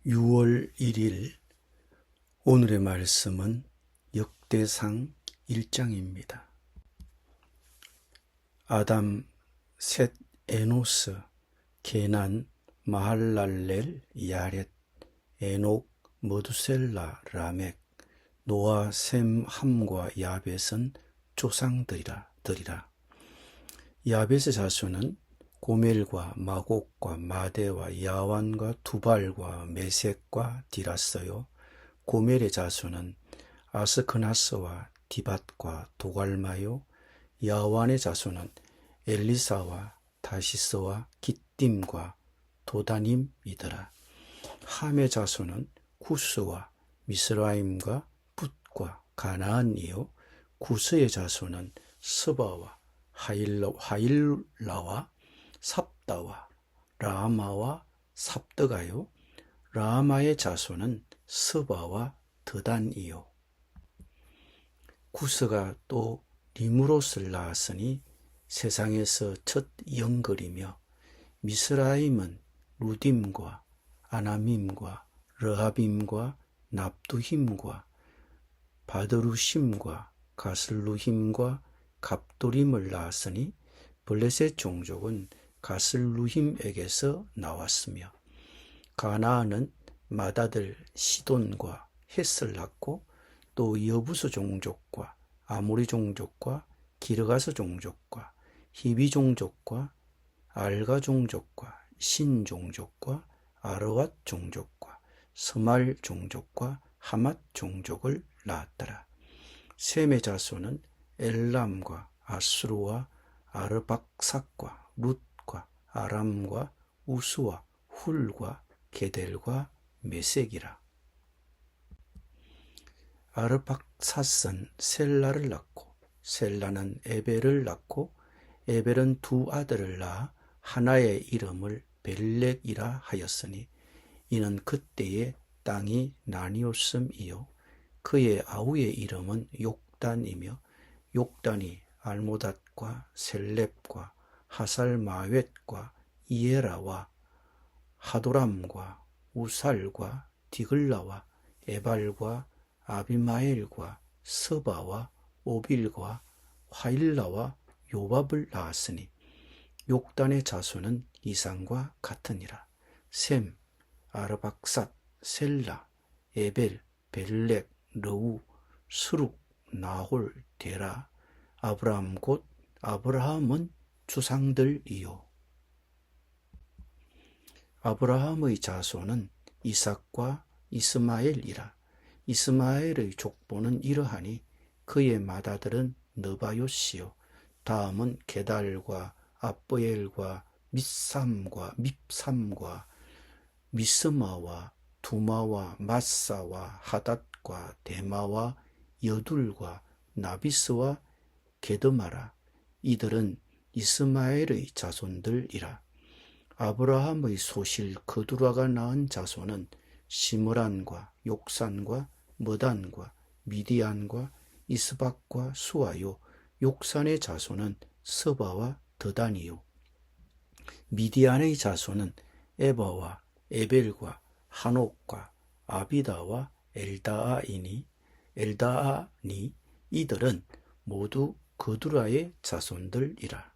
6월 1일 오늘의 말씀은 역대상 1장입니다. 아담, 셋, 에노스, 게난, 마할랄렐, 야렛, 에녹, 머두셀라, 라멕, 노아, 셈, 함과 야벳은 조상들이라. 야벳의 자손은 고멜과 마곡과 마대와 야완과 두발과 메섹과 디라스요. 고멜의 자손은 아스크나스와 디밧과 도갈마요. 야완의 자손은 엘리사와 다시스와 기띔과 도다님이더라. 함의 자손은 구스와 미스라임과 붓과 가나안이요. 구스의 자손은 스바와 하일라와 삽다와 라마와 삽드가요. 라마의 자손은 스바와 드단이요. 구스가 또 리므롯을 낳았으니 세상에서 첫 영걸이며, 미스라임은 루딤과 아나밈과 르하빔과 납두힘과 바드루심과 가슬루힘과 갑도림을 낳았으니 블레셋 종족은 가슬루힘에게서 나왔으며, 가나안은 맏아들 시돈과 헷을 낳고 또 여부스 종족과 아모리 종족과 기르가스 종족과 히비 종족과 알가 종족과 신 종족과 아르왓 종족과 스말 종족과 하맛 종족을 낳았더라. 셈의 자손은 엘람과 아수르와 아르박삭과 룻과 아람과 우스와 훌과 게델과 메섹이라. 아르박삿은 셀라를 낳고, 셀라는 에벨을 낳고, 에벨은 두 아들을 낳아 하나의 이름을 벨렉이라 하였으니 이는 그때의 땅이 나뉘었음이요. 그의 아우의 이름은 욕단이며, 욕단이 알모닷과 셀렙과 하살마웻과 이에라와 하도람과 우살과 디글라와 에발과 아비마엘과 스바와 오빌과 화일라와 요밥을 낳았으니 욕단의 자손은 이상과 같으니라. 셈, 아르박삿, 셀라, 에벨, 벨렉, 르우, 스룩, 나홀, 데라, 아브라함 곧 아브라함은 주상들이요. 아브라함의 자손은 이삭과 이스마엘이라. 이스마엘의 족보는 이러하니 그의 맏아들은 느바요시요. 다음은 게달과 아브엘과 밉삼과 미스마와 두마와 마사와 하닷과 데마와 여둘과 나비스와 게드마라. 이들은 이스마엘의 자손들이라. 아브라함의 소실 그두라가 낳은 자손은 시므란과 욕산과 머단과 미디안과 이스박과 수아요. 욕산의 자손은 스바와 드단이요. 미디안의 자손은 에바와 에벨과 한옥과 아비다와 엘다아니 이들은 모두 그두라의 자손들이라.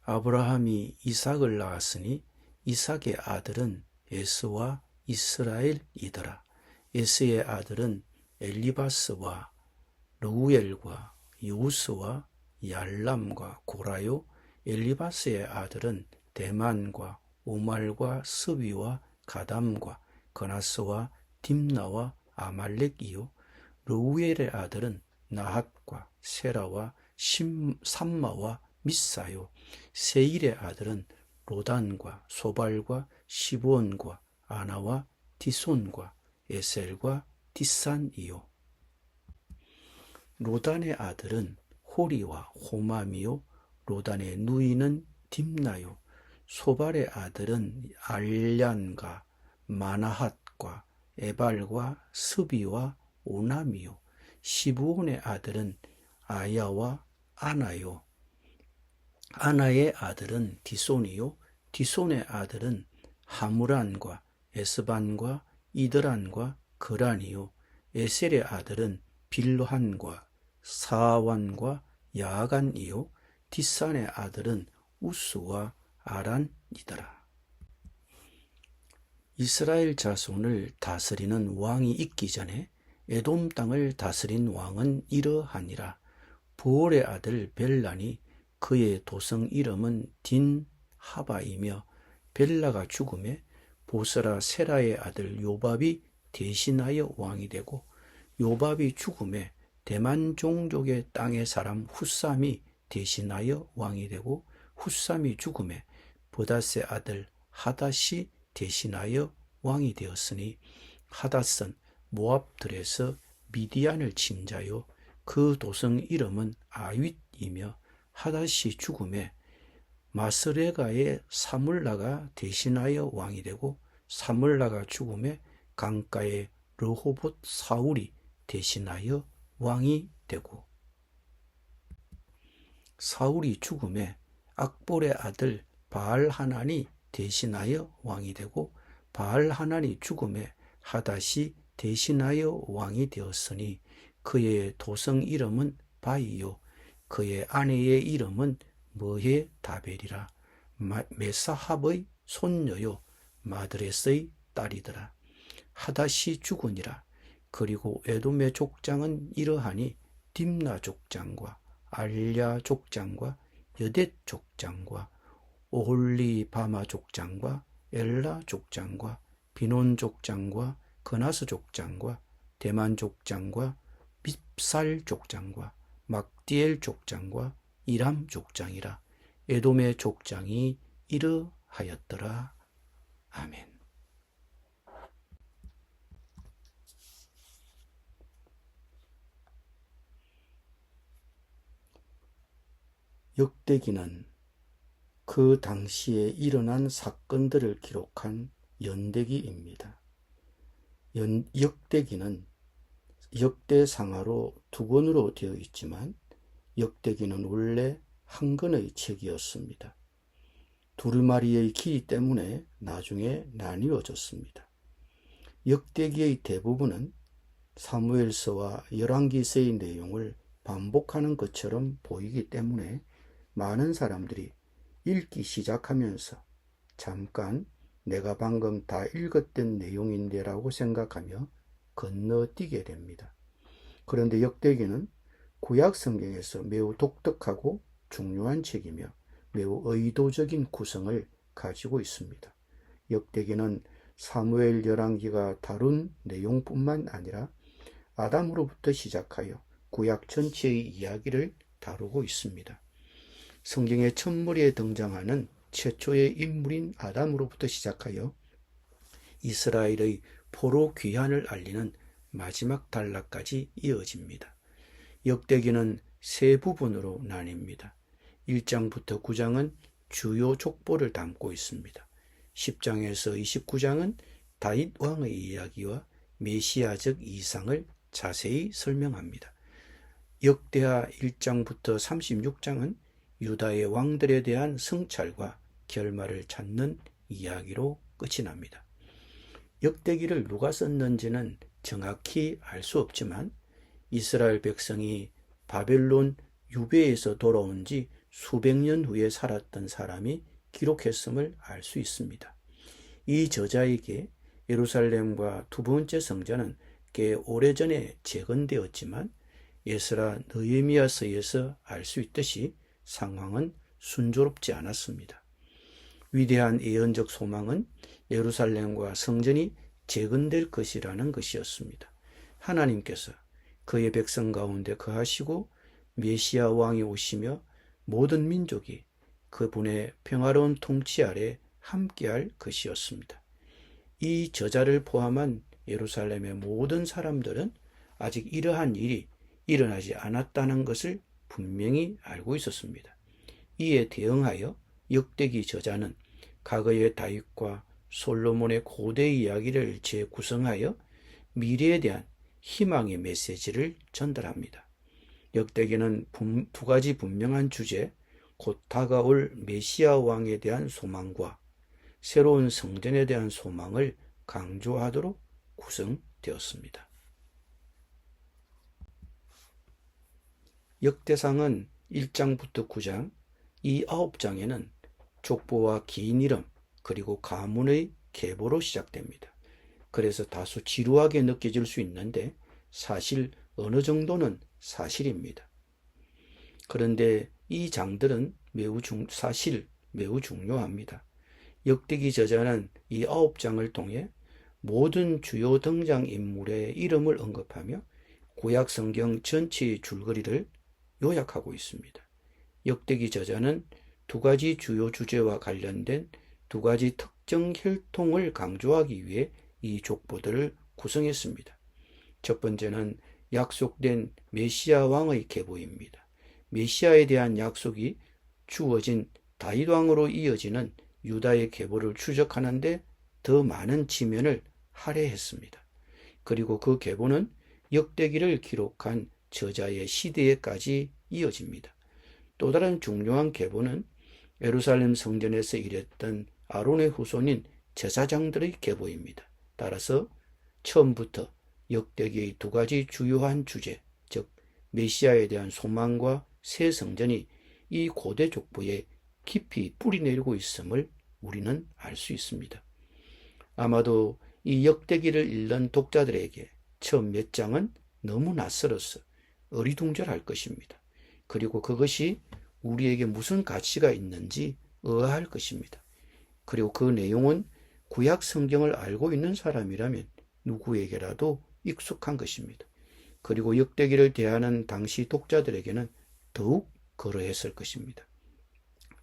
아브라함이 이삭을 낳았으니 이삭의 아들은 에스와 이스라엘이더라. 에스의 아들은 엘리바스와 르우엘과 여우스와 얄람과 고라요. 엘리바스의 아들은 대만과 오말과 스비와 가담과 거나스와 딥나와 아말렉이요. 르우엘의 아들은 나핫과 세라와 삼마와 미사요. 세일의 아들은 로단과 소발과 시브온과 아나와 디손과 에셀과 디산이요. 로단의 아들은 호리와 호맘이요. 로단의 누이는 딥나요. 소발의 아들은 알란과 마나핫과 에발과 스비와 오남이요. 시브온의 아들은 아야와 아나요. 아나의 아들은 디손이요. 디손의 아들은 하무란과 에스반과 이드란과 그란이요. 에셀의 아들은 빌한과 사완과 야간이요. 뒷산의 아들은 우스와 아란이더라. 이스라엘 자손을 다스리는 왕이 있기 전에 에돔 땅을 다스린 왕은 이러하니라. 부올의 아들 벨란이 그의 도성 이름은 딘하바이며 벨라가 죽음에 보스라 세라의 아들 요밥이 대신하여 왕이 되고 요밥이 죽음에 대만 종족의 땅의 사람 후삼이 대신하여 왕이 되고 후삼이 죽음에 브닷의 아들 하닷이 대신하여 왕이 되었으니 하닷은 모압들에서 미디안을 친 자요 그 도성 이름은 아윗이며 하닷이 죽음에 마스레가의 사물라가 대신하여 왕이 되고 사물라가 죽음에 강가의 르호봇 사울이 대신하여 왕이 되고 사울이 죽음에 악볼의 아들 바알하난이 대신하여 왕이 되고 바알하난이 죽음에 하닷이 대신하여 왕이 되었으니 그의 도성 이름은 바이요 그의 아내의 이름은 머헤다벨이라. 메사합의 손녀요 마드레스의 딸이더라. 하닷이 죽으니라. 그리고 에돔의 족장은 이러하니 딥나 족장과 알랴 족장과 여댓 족장과 오홀리바마 족장과 엘라 족장과 비논 족장과 그나스 족장과 대만 족장과 밉살 족장과 막디엘 족장과 이람 족장이라. 에돔의 족장이 이러하였더라. 아멘. 역대기는 그 당시에 일어난 사건들을 기록한 연대기입니다. 역대기는 역대상하로 두 권으로 되어 있지만 역대기는 원래 한 권의 책이었습니다. 두루마리의 길 때문에 나중에 나뉘어졌습니다. 역대기의 대부분은 사무엘서와 열왕기서의 내용을 반복하는 것처럼 보이기 때문에 많은 사람들이 읽기 시작하면서 잠깐 내가 방금 다 읽었던 내용인데 라고 생각하며 건너뛰게 됩니다. 그런데 역대기는 구약 성경에서 매우 독특하고 중요한 책이며 매우 의도적인 구성을 가지고 있습니다. 역대기는 사무엘 열왕기가 다룬 내용뿐만 아니라 아담으로부터 시작하여 구약 전체의 이야기를 다루고 있습니다. 성경의 첫무리에 등장하는 최초의 인물인 아담으로부터 시작하여 이스라엘의 포로 귀환을 알리는 마지막 단락까지 이어집니다. 역대기는 세 부분으로 나뉩니다. 1장부터 9장은 주요 족보를 담고 있습니다. 10장에서 29장은 다윗 왕의 이야기와 메시아적 이상을 자세히 설명합니다. 역대하 1장부터 36장은 유다의 왕들에 대한 성찰과 결말을 찾는 이야기로 끝이 납니다. 역대기를 누가 썼는지는 정확히 알 수 없지만 이스라엘 백성이 바벨론 유배에서 돌아온 지 수백 년 후에 살았던 사람이 기록했음을 알 수 있습니다. 이 저자에게 예루살렘과 두 번째 성전은 꽤 오래전에 재건되었지만 에스라 느헤미야서에서 알 수 있듯이 상황은 순조롭지 않았습니다. 위대한 예언적 소망은 예루살렘과 성전이 재건될 것이라는 것이었습니다. 하나님께서 그의 백성 가운데 거하시고 메시아 왕이 오시며 모든 민족이 그분의 평화로운 통치 아래 함께할 것이었습니다. 이 저자를 포함한 예루살렘의 모든 사람들은 아직 이러한 일이 일어나지 않았다는 것을 분명히 알고 있었습니다. 이에 대응하여 역대기 저자는 과거의 다윗과 솔로몬의 고대 이야기를 재구성하여 미래에 대한 희망의 메시지를 전달합니다. 역대기는 두 가지 분명한 주제, 곧 다가올 메시아 왕에 대한 소망과 새로운 성전에 대한 소망을 강조하도록 구성되었습니다. 역대상은 1장부터 9장, 이 9장에는 족보와 긴 이름 그리고 가문의 계보로 시작됩니다. 그래서 다소 지루하게 느껴질 수 있는데 사실 어느 정도는 사실입니다. 그런데 이 장들은 매우 중요합니다. 역대기 저자는 이 9장을 통해 모든 주요 등장인물의 이름을 언급하며 구약 성경 전체의 줄거리를 요약하고 있습니다. 역대기 저자는 두 가지 주요 주제와 관련된 두 가지 특정 혈통을 강조하기 위해 이 족보들을 구성했습니다. 첫 번째는 약속된 메시아 왕의 계보입니다. 메시아에 대한 약속이 주어진 다윗 왕으로 이어지는 유다의 계보를 추적하는데 더 많은 지면을 할애했습니다. 그리고 그 계보는 역대기를 기록한 저자의 시대에까지 이어집니다. 또 다른 중요한 계보는 예루살렘 성전에서 일했던 아론의 후손인 제사장들의 계보입니다. 따라서 처음부터 역대기의 두 가지 주요한 주제, 즉 메시아에 대한 소망과 새 성전이 이 고대 족보에 깊이 뿌리내리고 있음을 우리는 알 수 있습니다. 아마도 이 역대기를 읽는 독자들에게 처음 몇 장은 너무 낯설어서 어리둥절할 것입니다. 그리고 그것이 우리에게 무슨 가치가 있는지 의아할 것입니다. 그리고 그 내용은 구약 성경을 알고 있는 사람이라면 누구에게라도 익숙한 것입니다. 그리고 역대기를 대하는 당시 독자들에게는 더욱 그러했을 것입니다.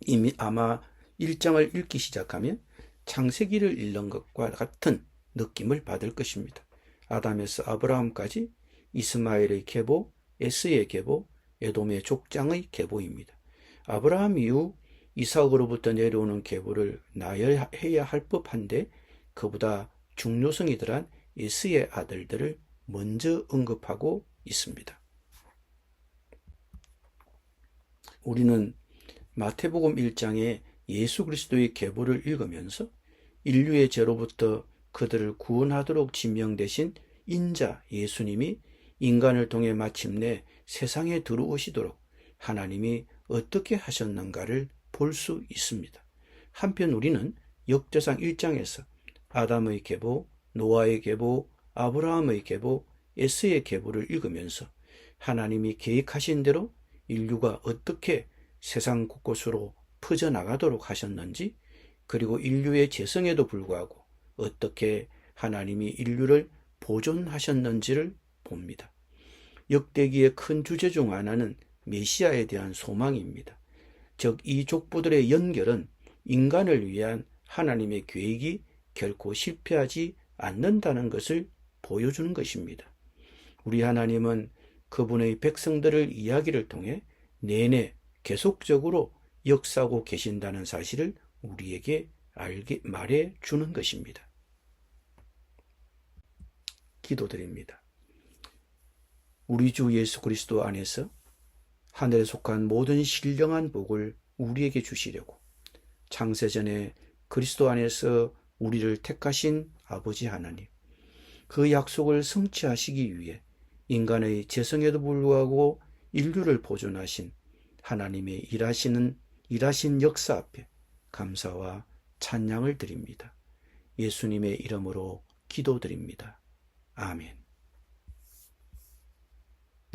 이미 아마 1장을 읽기 시작하면 창세기를 읽는 것과 같은 느낌을 받을 것입니다. 아담에서 아브라함까지 이스마엘의 계보, 에스의 계보, 에돔의 족장의 계보입니다. 아브라함 이후 이삭으로부터 내려오는 계보를 나열해야 할 법한데 그보다 중요성이 덜한 에스의 아들들을 먼저 언급하고 있습니다. 우리는 마태복음 1장에 예수 그리스도의 계보를 읽으면서 인류의 죄로부터 그들을 구원하도록 지명되신 인자 예수님이 인간을 통해 마침내 세상에 들어오시도록 하나님이 어떻게 하셨는가를 볼 수 있습니다. 한편 우리는 역대상 1장에서 아담의 계보, 노아의 계보, 아브라함의 계보, 에스의 계보를 읽으면서 하나님이 계획하신 대로 인류가 어떻게 세상 곳곳으로 퍼져나가도록 하셨는지, 그리고 인류의 죄성에도 불구하고 어떻게 하나님이 인류를 보존하셨는지를 봅니다. 역대기의 큰 주제 중 하나는 메시아에 대한 소망입니다. 즉, 이 족보들의 연결은 인간을 위한 하나님의 계획이 결코 실패하지 않는다는 것을 보여주는 것입니다. 우리 하나님은 그분의 백성들을 이야기를 통해 내내 계속적으로 역사하고 계신다는 사실을 우리에게 말해 주는 것입니다. 기도드립니다. 우리 주 예수 그리스도 안에서 하늘에 속한 모든 신령한 복을 우리에게 주시려고 창세전에 그리스도 안에서 우리를 택하신 아버지 하나님, 그 약속을 성취하시기 위해 인간의 죄성에도 불구하고 인류를 보존하신 하나님의 일하신 역사 앞에 감사와 찬양을 드립니다. 예수님의 이름으로 기도드립니다. 아멘.